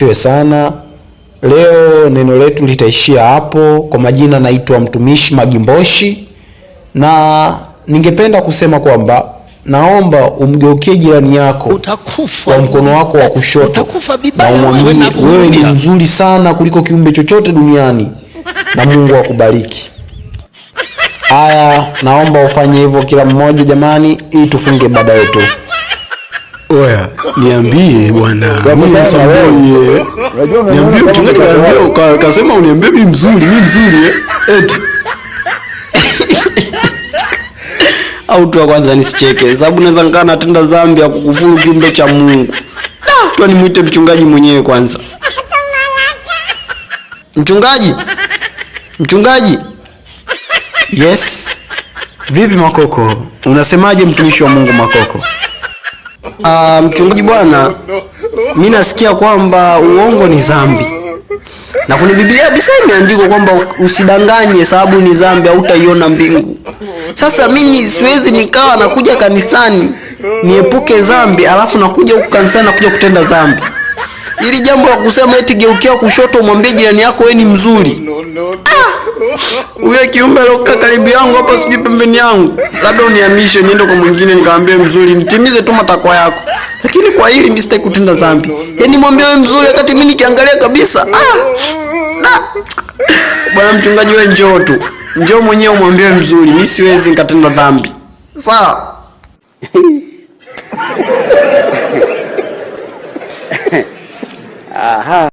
Tuwe sana. Leo neno letu litaishia hapo. Kwa majina naitwa mtumishi Magimboshi, na ningependa kusema kwamba naomba umgeukie jirani yako kwa mkono wako wa kushoto na umwambie wewe ni mzuri sana kuliko kiumbe chochote duniani na Mungu akubariki. Haya, naomba ufanye hivyo kila mmoja jamani, ili tufunge ibada yetu. Oya, niambie bwana. Niambie mchungaji, niambie kasema uniambie mimi mzuri eti. Au tu kwanza nisicheke, sababu naweza nikaa natenda dhambi ya kukufuru kiumbe cha Mungu. Tu nimuite mchungaji mwenyewe kwanza. Mchungaji. Yes. Vipi Makoko? Unasemaje mtumishi wa Mungu Makoko? Mchungaji bwana, mimi nasikia kwamba uongo ni dhambi. Na kwenye Biblia kabisa imeandikwa kwamba usidanganye sababu ni dhambi, hautaiona mbingu. Sasa mimi siwezi nikawa nakuja kanisani niepuke dhambi alafu nakuja huko kanisani nakuja kutenda dhambi. Ili jambo la kusema eti geukia kushoto mwambie jirani yako wewe ni mzuri. Uwe kiumbe loka karibu yangu hapa sijui pembeni yangu. Labda unihamishe niende kwa mwingine nikamwambie mzuri, nitimize tu matakwa yako. Lakini kwa hili mimi sitaki kutenda dhambi. Yaani mwambie wewe mzuri wakati mimi nikiangalia kabisa. Bwana mchungaji, wewe njoo tu. Njoo mwenyewe umwambie mzuri, mimi siwezi nikatenda dhambi. Sawa? Aha.